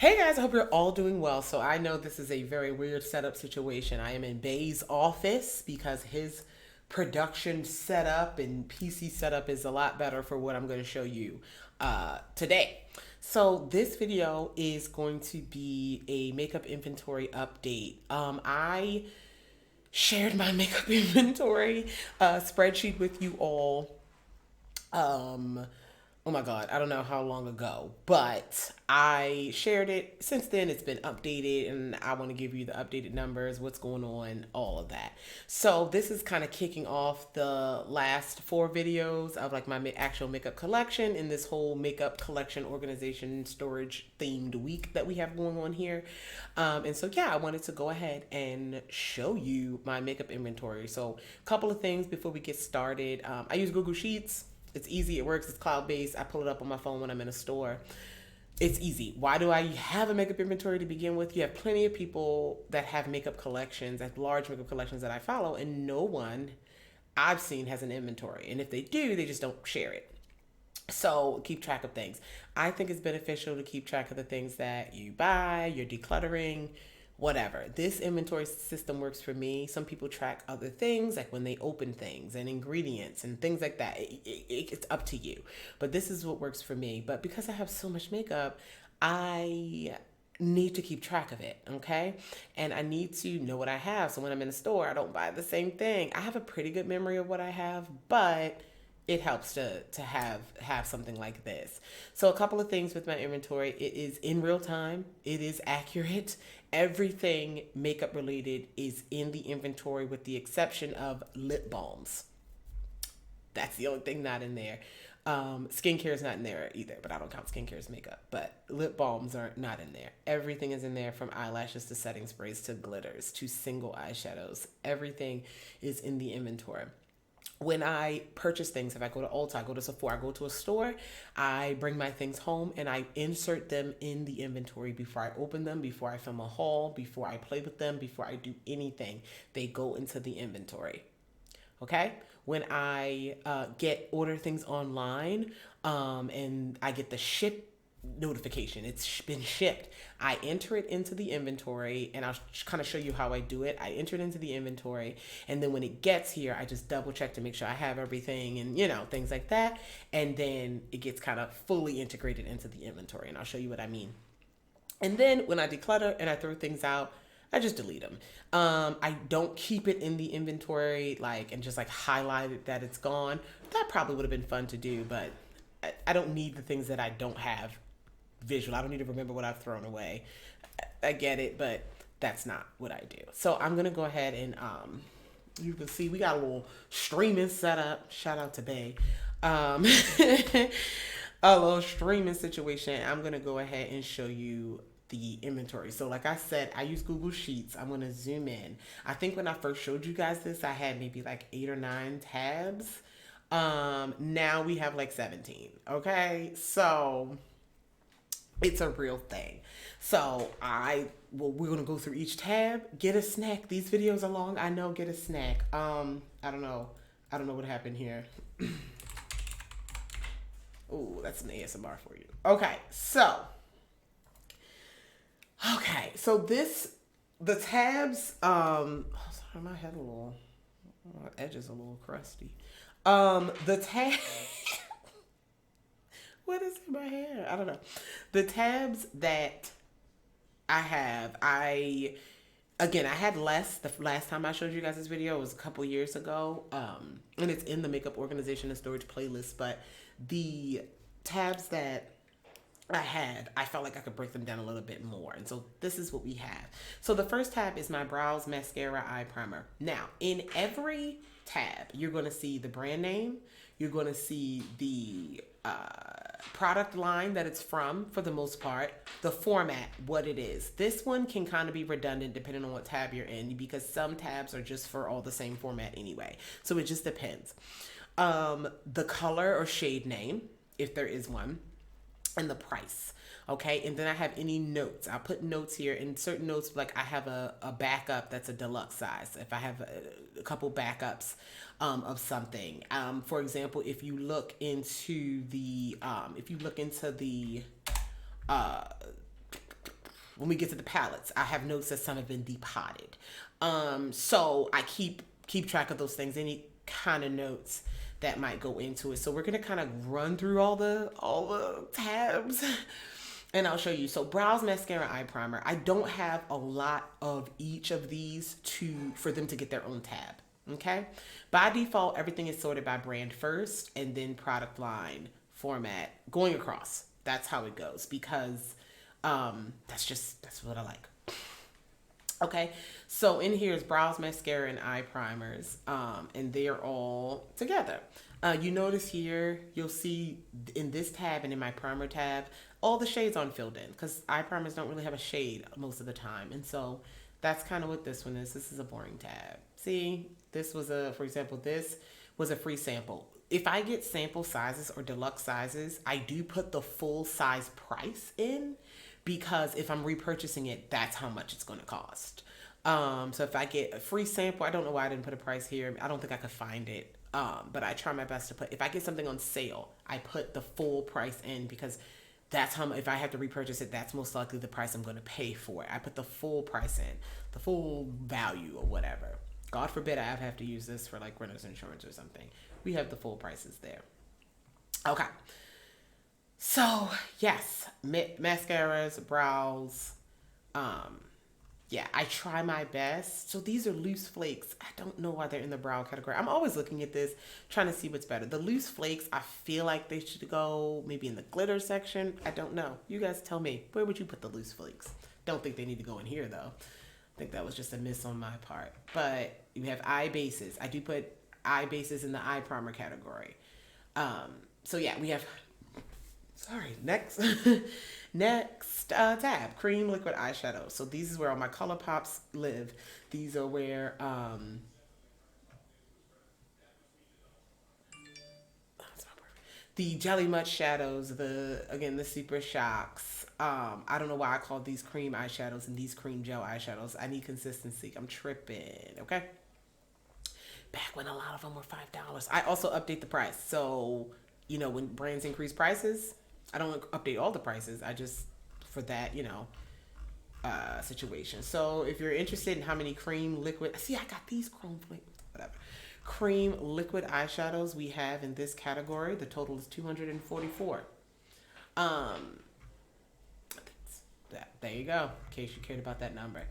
Hey guys, I hope you're all doing well. So I know this is a very weird setup situation. I am in Bay's office because his production setup and PC setup is a lot better for what I'm going to show you today. So this video is going to be a makeup inventory update. I shared my makeup inventory spreadsheet with you all um oh my god, I don't know how long ago, but I shared it. Since then it's been updated and I want to give you the updated numbers, what's going on, all of that. So this is kind of kicking off the last four videos of like my actual makeup collection in this whole makeup collection organization storage themed week that we have going on here. And so yeah, I wanted to go ahead and show you my makeup inventory. So a couple of things before we get started. I use Google Sheets. It's easy. It works. It's cloud-based. I pull it up on my phone when I'm in a store. It's easy. Why do I have a makeup inventory to begin with? You have plenty of people that have makeup collections, like large makeup collections that I follow, and no one I've seen has an inventory. And if they do, they just don't share it. So keep track of things. I think it's beneficial to keep track of the things that you buy, you're decluttering, whatever. This inventory system works for me. Some people track other things, like when they open things and ingredients and things like that. It's up to you. But this is what works for me. But because I have so much makeup, I need to keep track of it, okay? And I need to know what I have. So when I'm in a store, I don't buy the same thing. I have a pretty good memory of what I have, but it helps to have something like this. So a couple of things with my inventory: it is in real time, it is accurate. Everything makeup related is in the inventory with the exception of lip balms. That's the only thing not in there. Skincare is not in there either, but I don't count skincare as makeup. But lip balms are not in there. Everything is in there, from eyelashes to setting sprays to glitters to single eyeshadows. Everything is in the inventory. When I purchase things, if I go to Ulta, I go to Sephora, I go to a store, I bring my things home and I insert them in the inventory before I open them, before I film a haul, before I play with them, before I do anything. They go into the inventory. Okay? When I order things online, and I get the ship notification, it's been shipped, I enter it into the inventory, and I'll kind of show you how I do it. I enter it into the inventory, and then when it gets here, I just double check to make sure I have everything, and things like that, and then it gets kind of fully integrated into the inventory, and I'll show you what I mean. And then when I declutter and I throw things out, I just delete them. I don't keep it in the inventory and just highlight it that it's gone. That probably would have been fun to do, but I don't need the things that I don't have visual. I don't need to remember what I've thrown away. I get it, but that's not what I do. So I'm gonna go ahead and you can see we got a little streaming setup. Shout out to Bay. Um, a little streaming situation. I'm gonna go ahead and show you the inventory. So like I said, I use Google Sheets. I'm gonna zoom in. I think when I first showed you guys this, I had maybe like 8 or 9 tabs. Now we have like 17. Okay, so it's a real thing. So we're gonna go through each tab. Get a snack. These videos are long. I know. Get a snack. I don't know. I don't know what happened here. Ooh, that's an ASMR for you. Okay, so the tabs. Oh, sorry, my head a little. My edge is a little crusty. The tab. What is in my hair? I don't know. The tabs that I have, again, I had less the last time I showed you guys this video. It was a couple years ago. And it's in the makeup organization and storage playlist. But the tabs that I had, I felt like I could break them down a little bit more. And so this is what we have. So the first tab is my brows, mascara, eye primer. Now, in every tab, you're going to see the brand name. You're going to see the product line that it's from, for the most part, the format, what it is. This one can kind of be redundant depending on what tab you're in, because some tabs are just for all the same format anyway. So it just depends. The color or shade name, if there is one, and the price. Okay, and then I have any notes. I'll put notes here, and certain notes, like I have a backup that's a deluxe size. If I have a couple backups of something, for example, if you look into the when we get to the palettes, I have notes that some have been depotted. So I keep track of those things, any kind of notes that might go into it. So we're gonna kind of run through all the tabs. And I'll show you. So brows, mascara, eye primer. I don't have a lot of each of these for them to get their own tab. Okay. By default, everything is sorted by brand first and then product line, format, going across. That's how it goes because that's what I like. Okay, so in here is brows, mascara, and eye primers, and they're all together. You notice here, you'll see in this tab and in my primer tab, all the shades aren't filled in because eye primers don't really have a shade most of the time. And so that's kind of what this one is. This is a boring tab. See, for example, this was a free sample. If I get sample sizes or deluxe sizes, I do put the full size price in because if I'm repurchasing it, that's how much it's going to cost. So if I get a free sample, I don't know why I didn't put a price here. I don't think I could find it. But I try my best to if I get something on sale, I put the full price in because that's how, if I have to repurchase it, that's most likely the price I'm going to pay for it. I put the full price in, the full value or whatever. God forbid I have to use this for like renter's insurance or something. We have the full prices there. Okay. So yes, mascaras, brows, yeah, I try my best. So these are loose flakes. I don't know why they're in the brow category. I'm always looking at this, trying to see what's better. The loose flakes, I feel like they should go maybe in the glitter section. I don't know. You guys tell me. Where would you put the loose flakes? Don't think they need to go in here though. I think that was just a miss on my part. But you have eye bases. I do put eye bases in the eye primer category. So yeah, we have, next. Next tab, cream liquid eyeshadow. So these is where all my color pops live. These are where the Jelly Much shadows, the Super Shocks. I don't know why I call these cream eyeshadows and these cream gel eyeshadows. I need consistency. I'm tripping. Okay. Back when a lot of them were $5. I also update the price. So, when brands increase prices, I don't update all the prices. I just, for that, situation. So if you're interested in how many cream liquid, see, I got these cream liquid eyeshadows we have in this category. The total is 244. There you go. In case you cared about that number.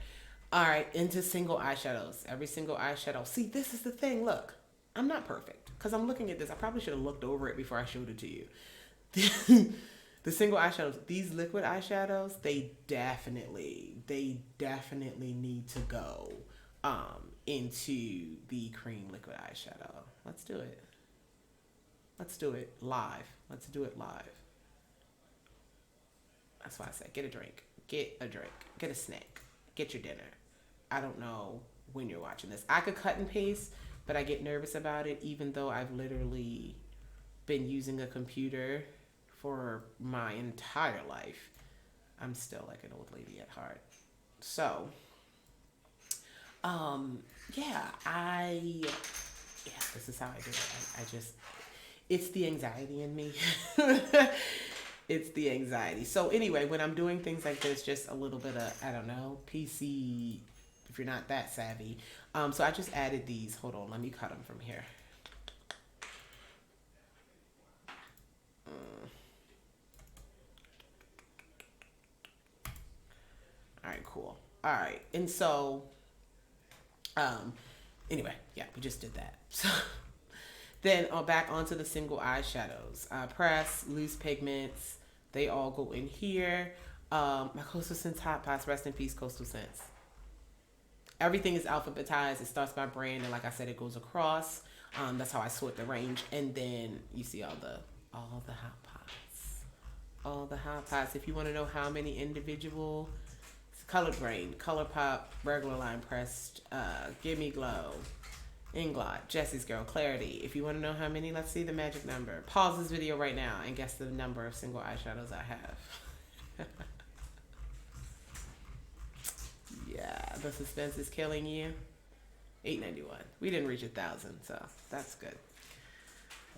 All right, into single eyeshadows. Every single eyeshadow. See, this is the thing. Look, I'm not perfect because I'm looking at this. I probably should have looked over it before I showed it to you. The single eyeshadows, these liquid eyeshadows, they definitely need to go into the cream liquid eyeshadow. Let's do it. Let's do it live. Let's do it live. That's why I said get a drink. Get a drink. Get a snack. Get your dinner. I don't know when you're watching this. I could cut and paste, but I get nervous about it even though I've literally been using a computer for my entire life. I'm still like an old lady at heart. So, this is how I do it. I just, it's the anxiety in me. It's the anxiety. So anyway, when I'm doing things like this, just a little bit of, I don't know, PC, if you're not that savvy. So I just added these. Hold on, let me cut them from here. All right, cool. All right, and so, anyway, yeah, we just did that. So then back onto the single eyeshadows. Press, loose pigments, they all go in here. My Coastal Scents Hot Pots, rest in peace, Coastal Scents. Everything is alphabetized. It starts by brand, and like I said, it goes across. That's how I sort the range, and then you see all the hot pots, all the hot pots. If you want to know how many individual, Colored Grain, Color Pop, Regular Line Pressed, Gimme Glow, Inglot, Jessie's Girl, Clarity. If you want to know how many, let's see the magic number. Pause this video right now and guess the number of single eyeshadows I have. Yeah, the suspense is killing you. 891. We didn't reach 1,000, so that's good.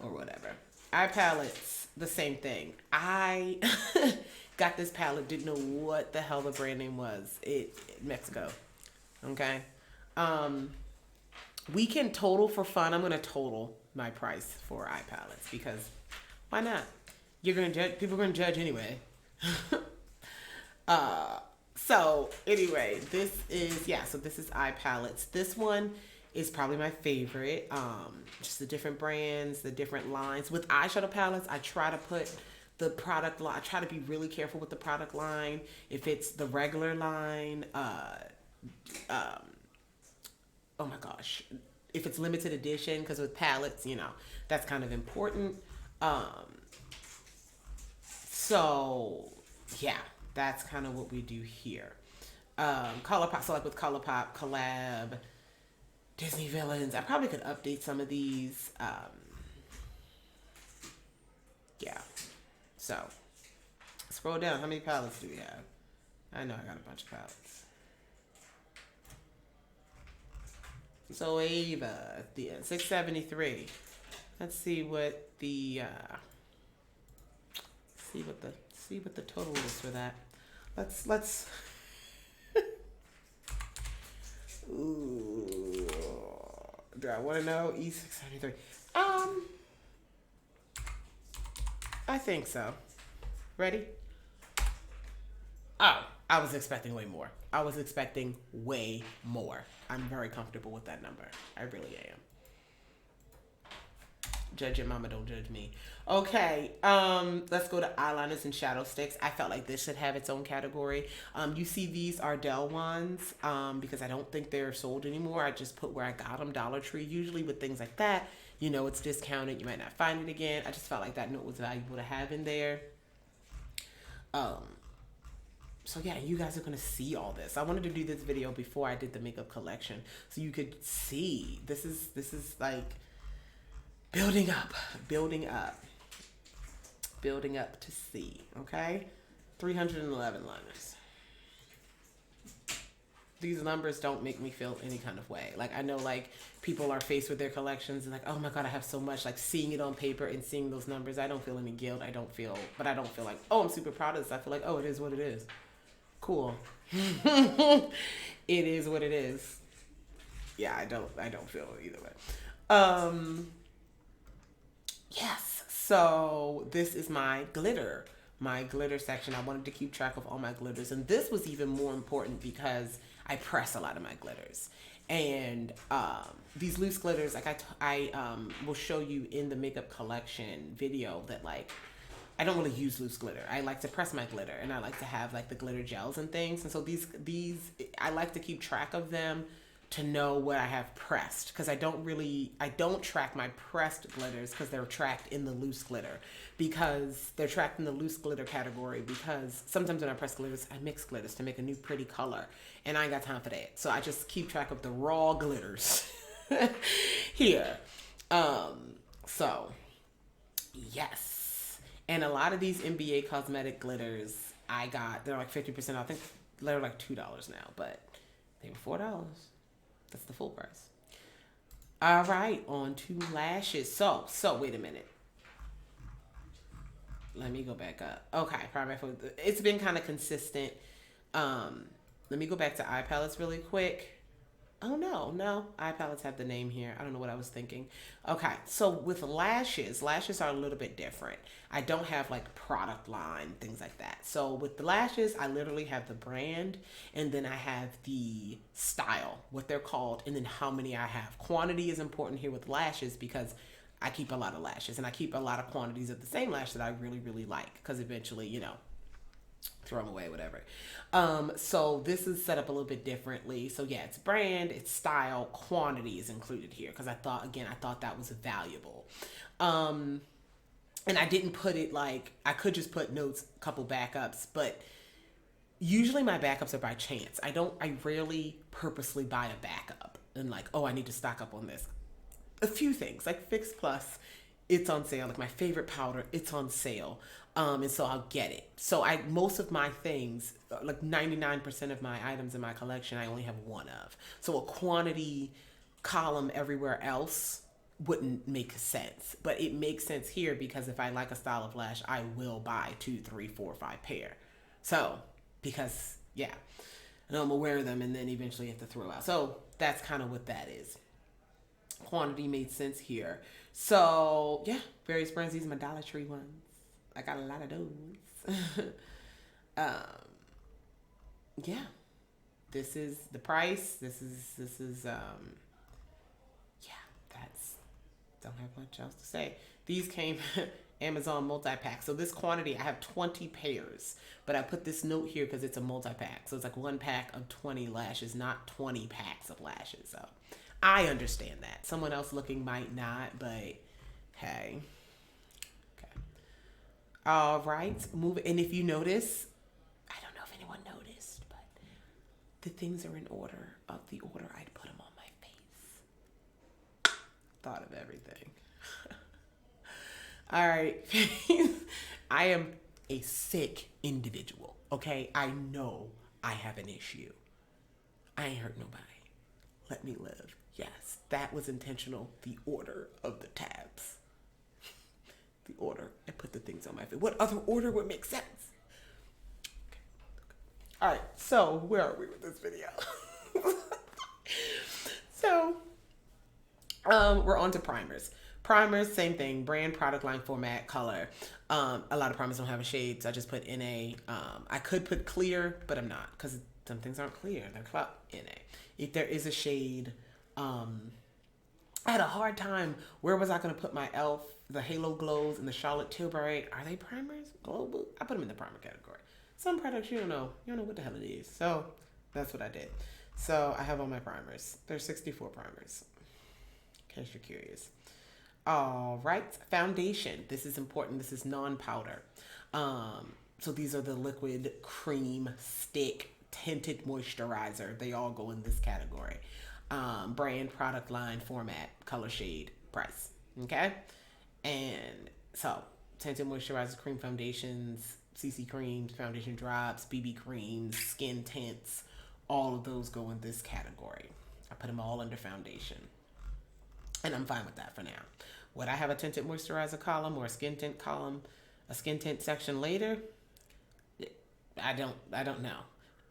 Or whatever. Eye palettes. the same thing. I got this palette, didn't know what the hell the brand name was. Mexico. Okay. Um, we can total for fun. I'm gonna total my price for eye palettes because why not? You're gonna judge. People are gonna judge anyway. So anyway, so this is eye palettes. This one is probably my favorite. Just the different brands, the different lines. With eyeshadow palettes, I try to put the product line. I try to be really careful with the product line. If it's the regular line, oh my gosh, if it's limited edition, because with palettes, that's kind of important. So yeah, that's kind of what we do here. ColourPop, so like with ColourPop, Collab, Disney Villains, I probably could update some of these. Yeah. So, scroll down. How many palettes do we have? I know I got a bunch of palettes. So Ava, at the end, 673. Let's see what the see what the total is for that. Let's ooh, do I want to know? E673. I think so. Ready? Oh, I was expecting way more. I was expecting way more. I'm very comfortable with that number. I really am. Judge your mama, don't judge me. Okay, let's go to eyeliners and shadow sticks. I felt like this should have its own category. You see these Ardell ones, because I don't think they're sold anymore. I just put where I got them, Dollar Tree. Usually with things like that, it's discounted. You might not find it again. I just felt like that note was valuable to have in there. So yeah, you guys are gonna see all this. I wanted to do this video before I did the makeup collection, so you could see. This is like building up to see. Okay, 311 liners. These numbers don't make me feel any kind of way. Like, I know, like, people are faced with their collections and like, oh my God, I have so much. Like, seeing it on paper and seeing those numbers, I don't feel any guilt. I don't feel like, oh, I'm super proud of this. I feel like, oh, it is what it is. Cool. It is what it is. Yeah, I don't feel it either way. Yes. So this is my glitter section. I wanted to keep track of all my glitters, and this was even more important because I press a lot of my glitters. And these loose glitters, like I will show you in the makeup collection video that, like, I don't really use loose glitter. I like to press my glitter, and I like to have like the glitter gels and things. And so these I like to keep track of them to know what I have pressed, because I don't track my pressed glitters because they're tracked in the loose glitter, because they're tracked in the loose glitter category, because sometimes when I press glitters, I mix glitters to make a new pretty color, and I ain't got time for that. So I just keep track of the raw glitters here. So yes. And a lot of these NBA cosmetic glitters they're like 50% off. I think they're like $2 now, but they were $4. That's the full price. All right, on to lashes. So wait a minute. Let me go back up. Okay, it's been kind of consistent. Let me go back to eye palettes really quick. Oh, no. Eye palettes have the name here. I don't know what I was thinking. Okay, so with lashes are a little bit different. I don't have like product line, things like that. So with the lashes, I literally have the brand, and then I have the style, what they're called, and then how many I have. Quantity is important here with lashes because I keep a lot of lashes, and I keep a lot of quantities of the same lash that I really, really like, because eventually, throw them away, whatever. So this is set up a little bit differently. So yeah, it's brand, it's style, quantity is included here, because I thought that was valuable. And I didn't put it like, I could just put notes, couple backups, but usually my backups are by chance. I rarely purposely buy a backup and like, oh, I need to stock up on this. A few things like Fix Plus, it's on sale. Like my favorite powder, it's on sale. And so I'll get it. So most of my things, like 99% of my items in my collection, I only have one of. So a quantity column everywhere else wouldn't make sense. But it makes sense here because if I like a style of lash, I will buy 2, 3, 4, 5 pair. So, because, yeah, and I'm gonna wear them and then eventually have to throw out. So that's kind of what that is. Quantity made sense here. So yeah, various brands. These are my Dollar Tree ones. I got a lot of those. um, yeah, this is the price. This is yeah, that's, don't have much else to say. These came Amazon multi-pack. So this quantity, I have 20 pairs, but I put this note here because it's a multi-pack. So it's like 1 pack of 20 lashes, not 20 packs of lashes. So I understand that. Someone else looking might not, but hey. Okay. All right. Move. And if you notice, I don't know if anyone noticed, but the things are in order of the order I'd put them on my face. Thought of everything. All right. I am a sick individual. Okay. I know I have an issue. I ain't hurt nobody. Let me live. Yes, that was intentional. The order of the tabs. The order. I put the things on my face. What other order would make sense? Okay. All right. So where are we with this video? So we're on to primers. Primers, same thing. Brand, product line, format, color. A lot of primers don't have a shade, so I just put NA. I could put clear, but I'm not because some things aren't clear. They're NA. If there is a shade, I had a hard time. Where was I going to put my e.l.f., the Halo Glows, and the Charlotte Tilbury? Are they primers? Global? I put them in the primer category. Some products you don't know. You don't know what the hell it is. So that's what I did. So I have all my primers. There's 64 primers, in case you're curious. All right. Foundation. This is important. This is non-powder. So these are the liquid, cream, stick, tinted moisturizer. They all go in this category. Brand, product line, format, color, shade, price. Okay? And so, tinted moisturizer, cream foundations, CC creams, foundation drops, BB creams, skin tints, all of those go in this category. I put them all under foundation. And I'm fine with that for now. Would I have a tinted moisturizer column or a skin tint column, a skin tint section later? I don't know.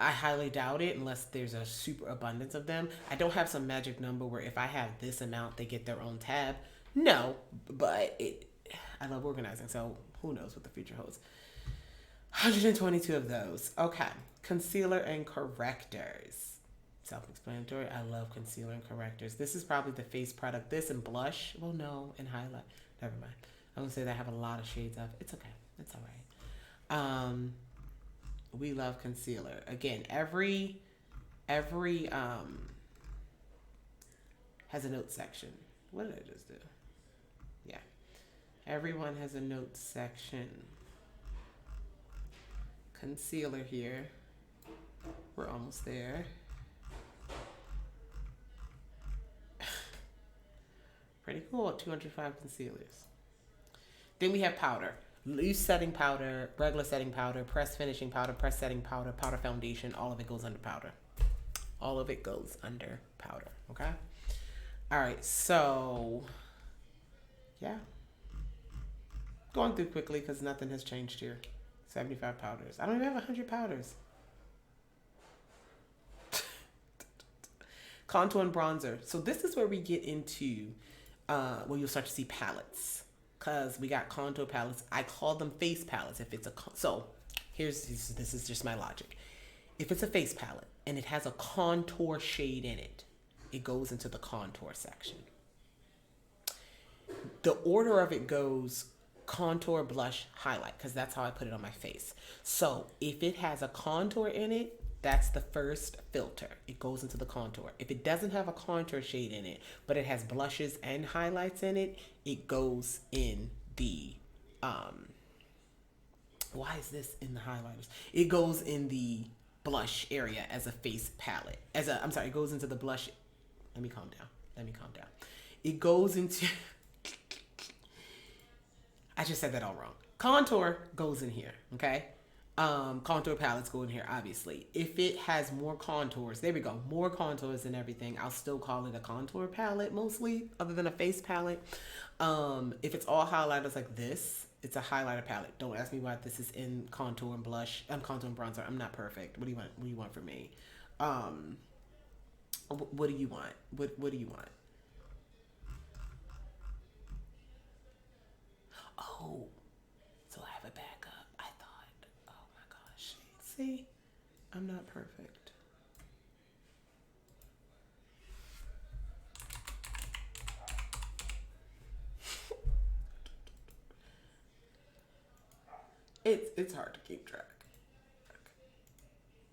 I highly doubt it unless there's a super abundance of them. I don't have some magic number where if I have this amount, they get their own tab. No, but I love organizing, so who knows what the future holds. 122 of those. Okay. Concealer and correctors. Self-explanatory. I love concealer and correctors. This is probably the face product. This and blush. Well, no, and highlight. Never mind. I'm going to say that I have a lot of shades of. It's okay. It's all right. We love concealer. Again, every has a note section. What did I just do? Yeah. Everyone has a note section. Concealer here. We're almost there. Pretty cool. 205 concealers. Then we have powder. Loose setting powder, regular setting powder, press finishing powder, press setting powder, powder foundation. All of it goes under powder. All of it goes under powder. Okay? All right. So, yeah. Going through quickly because nothing has changed here. 75 powders. I don't even have 100 powders. Contour and bronzer. So this is where we get into where you'll start to see palettes. Because we got contour palettes. I call them face palettes. If it's so this is just my logic. If it's a face palette and it has a contour shade in it, it goes into the contour section. The order of it goes contour, blush, highlight, because that's how I put it on my face. So if it has a contour in it, that's the first filter. It goes into the contour. If it doesn't have a contour shade in it, but it has blushes and highlights in it, it goes in the, why is this in the highlighters? It goes in the blush area as a face palette. It goes into the blush. Let me calm down. It goes into, I just said that all wrong. Contour goes in here, okay? Contour palettes go in here, obviously. If it has more contours, there we go, more contours and everything, I'll still call it a contour palette mostly, other than a face palette. If it's all highlighters like this, it's a highlighter palette. Don't ask me why this is in contour and blush. I'm contour and bronzer. I'm not perfect. What do you want? What do you want from me? What do you want? What do you want? Oh, so I have a backup. I thought, oh my gosh. See, I'm not perfect. It's hard to keep track.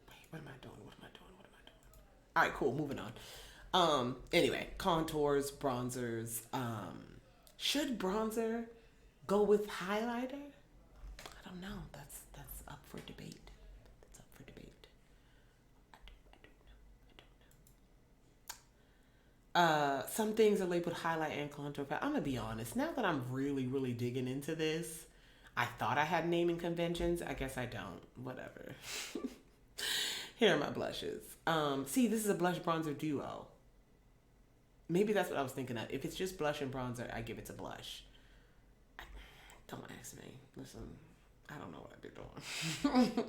Wait, what am I doing? What am I doing? What am I doing? All right, cool. Moving on. Anyway, contours, bronzers. Should bronzer go with highlighter? I don't know. That's up for debate. That's up for debate. Some things are labeled highlight and contour. I'm gonna be honest. Now that I'm really, really digging into this, I thought I had naming conventions. I guess I don't. Whatever. Here are my blushes. See, this is a blush bronzer duo. Maybe that's what I was thinking of. If it's just blush and bronzer, I give it to blush. Don't ask me. Listen, I don't know what I be doing.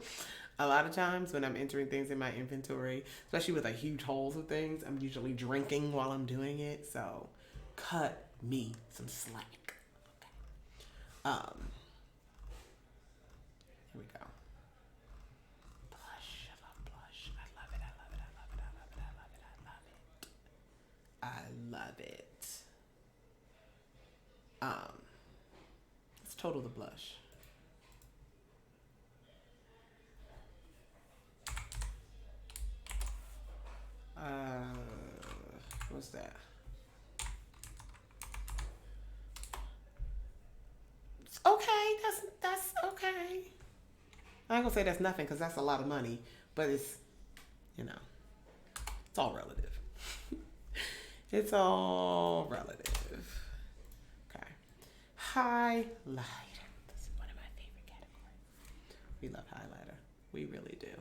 A lot of times when I'm entering things in my inventory, especially with like huge holes of things, I'm usually drinking while I'm doing it. So cut me some slack. Okay. Here we go. Blush. I love blush. I love it. I love it. I love it. I love it. I love it. I love it. I love it. Let's total the blush. What's that? Okay, that's okay. I ain't gonna say that's nothing because that's a lot of money, but it's, you know, it's all relative. It's all relative. Okay. Highlighter. This is one of my favorite categories. We love highlighter. We really do.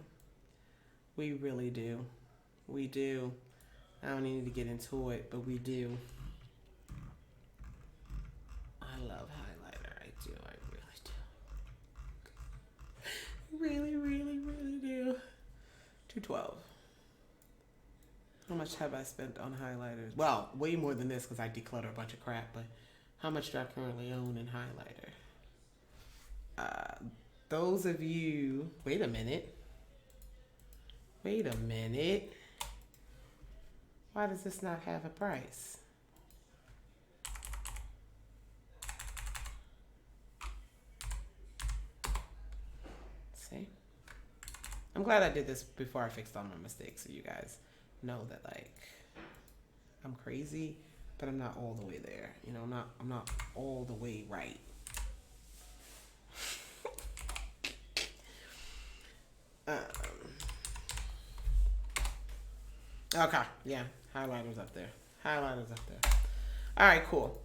We really do. We do. I don't need to get into it, but we do. I love highlighter. I do. I really do. Really, really, really do. 212. How much have I spent on highlighters? Well, way more than this because I declutter a bunch of crap, but how much do I currently own in highlighter? Those of you, wait a minute. Wait a minute. Why does this not have a price? See? I'm glad I did this before I fixed all my mistakes so you guys know that like I'm crazy, but I'm not all the way there. You know, I'm not all the way right. Okay, yeah, highlighters up there. Highlighters up there. All right, cool.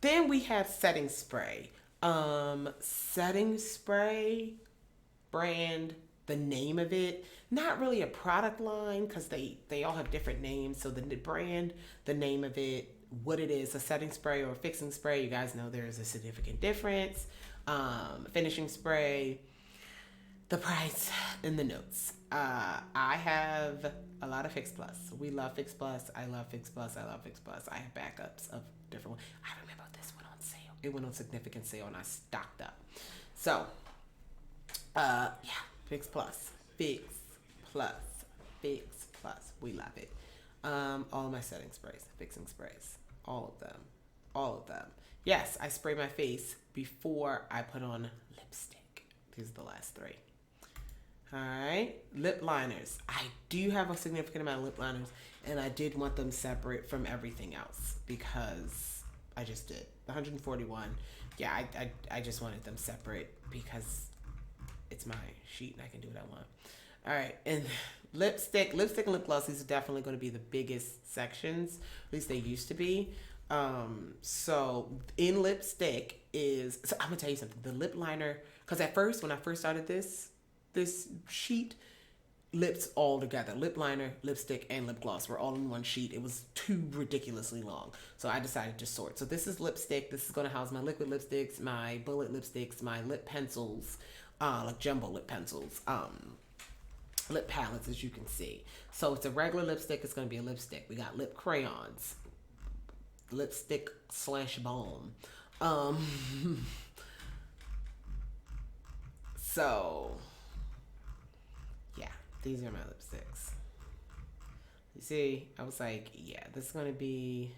Then we have setting spray. Setting spray brand, the name of it, not really a product line because they all have different names. So the brand, the name of it, what it is, a setting spray or a fixing spray, you guys know there is a significant difference. Finishing spray, the price, and the notes. I have a lot of Fix Plus. We love Fix Plus. I love Fix Plus. I love Fix Plus. I have backups of different ones. I remember this one on sale. It went on significant sale and I stocked up. So, yeah, Fix Plus. Fix Plus. Fix Plus. We love it. All my setting sprays, fixing sprays. All of them. All of them. Yes, I spray my face before I put on lipstick. These are the last three. All right, lip liners. I do have a significant amount of lip liners, and I did want them separate from everything else because I just did. 141. Yeah, I just wanted them separate because it's my sheet and I can do what I want. All right, and lipstick and lip gloss, these are definitely going to be the biggest sections. At least they used to be. So in lipstick is, so I'm going to tell you something. The lip liner, because at first, when I first started this, this sheet lips all together. Lip liner, lipstick, and lip gloss were all in one sheet. It was too ridiculously long. So I decided to sort. So this is lipstick. This is going to house my liquid lipsticks, my bullet lipsticks, my lip pencils, like jumbo lip pencils, lip palettes, as you can see. So it's a regular lipstick. It's going to be a lipstick. We got lip crayons, lipstick slash balm. So yeah, these are my lipsticks. You see, I was like, yeah, this is going to be...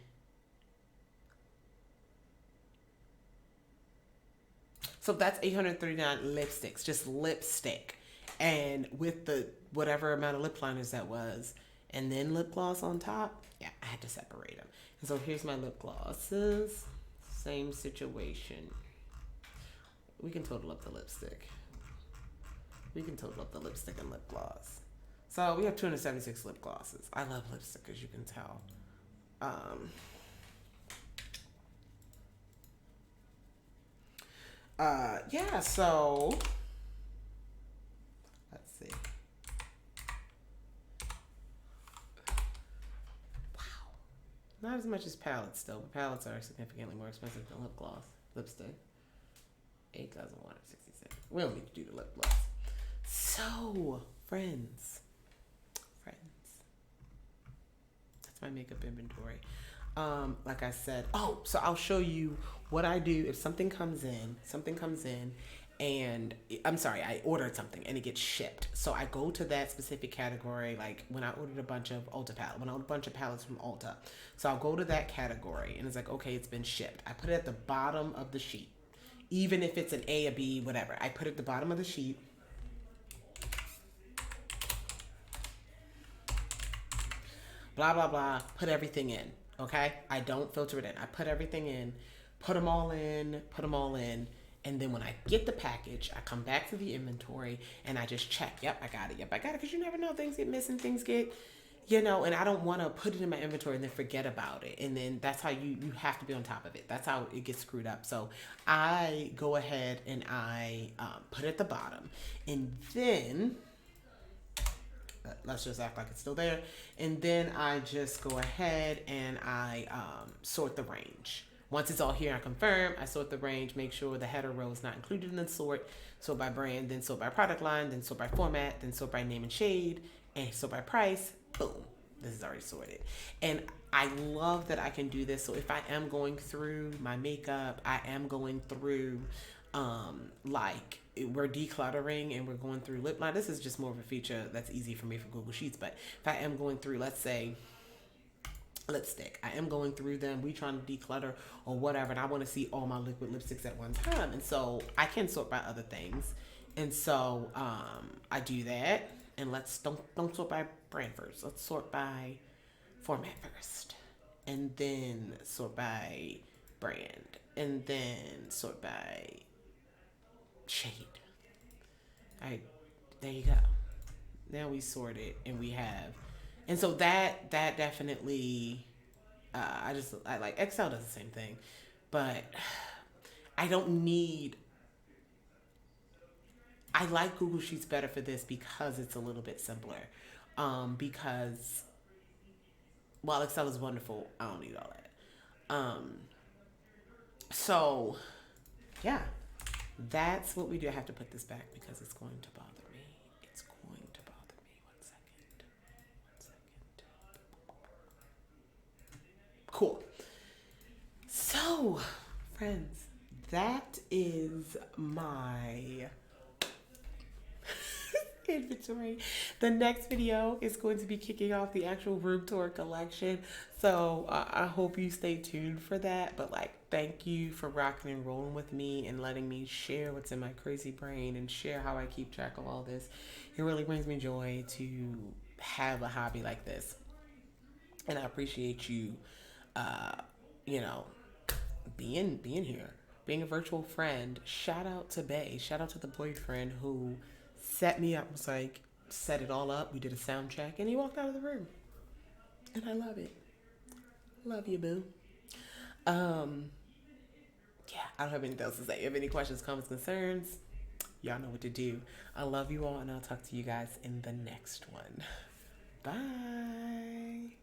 So that's 839 lipsticks, just lipstick. And with the whatever amount of lip liners that was, and then lip gloss on top, yeah, I had to separate them. And so here's my lip glosses. Same situation. We can total up the lipstick. We can total up the lipstick and lip gloss. So we have 276 lip glosses. I love lipstick, as you can tell. Yeah, so let's see. Wow. Not as much as palettes still, but palettes are significantly more expensive than lip gloss. Lipstick. 8,166. We don't need to do the lip gloss. So, friends. That's my makeup inventory. Like I said, so I'll show you what I do if something comes in, and I'm sorry, I ordered something and it gets shipped. So I go to that specific category, like when I ordered a bunch of Ulta palettes, when I ordered a bunch of palettes from Ulta. So I'll go to that category and it's like, okay, it's been shipped. I put it at the bottom of the sheet. Even if it's an A, a B, whatever. I put it at the bottom of the sheet. Blah, blah, blah. Put everything in. Okay? I don't filter it in. I put everything in. Put them all in. And then when I get the package, I come back to the inventory and I just check. Yep, I got it. Yep, I got it. Because you never know. Things get missing. Things get, and I don't want to put it in my inventory and then forget about it. And then that's how you have to be on top of it. That's how it gets screwed up. So I go ahead and I put it at the bottom. And then... let's just act like it's still there. And then I just go ahead and I sort the range. Once it's all here, I confirm. I sort the range, make sure the header row is not included in the sort. Sort by brand, then sort by product line, then sort by format, then sort by name and shade, and sort by price. Boom. This is already sorted. And I love that I can do this. So if I am going through my makeup, I am going through like we're decluttering and we're going through lip line. This is just more of a feature that's easy for me for Google Sheets. But if I am going through, let's say, lipstick, I am going through them, we trying to declutter or whatever, and I want to see all my liquid lipsticks at one time. And so I can sort by other things. And so I do that. And don't sort by brand first. Let's sort by format first. And then sort by brand. And then sort by shade. All right, there you go. Now we sort it and we have, and so that definitely, I like Excel does the same thing, but I like Google Sheets better for this because it's a little bit simpler. Because while Excel is wonderful, I don't need all that. So yeah. That's what we do. I have to put this back because it's going to bother me. It's going to bother me. 1 second. Cool. So, friends, that is my inventory. The next video is going to be kicking off the actual room tour collection. So I hope you stay tuned for that. But thank you for rocking and rolling with me and letting me share what's in my crazy brain and share how I keep track of all this. It really brings me joy to have a hobby like this. And I appreciate you, being here, being a virtual friend. Shout out to Bay. Shout out to the boyfriend who set me up, set it all up. We did a sound check and he walked out of the room. And I love it. Love you, boo. Yeah, I don't have anything else to say. If you have any questions, comments, concerns, Y'all know what to do. I love you all, and I'll talk to you guys in the next one. Bye.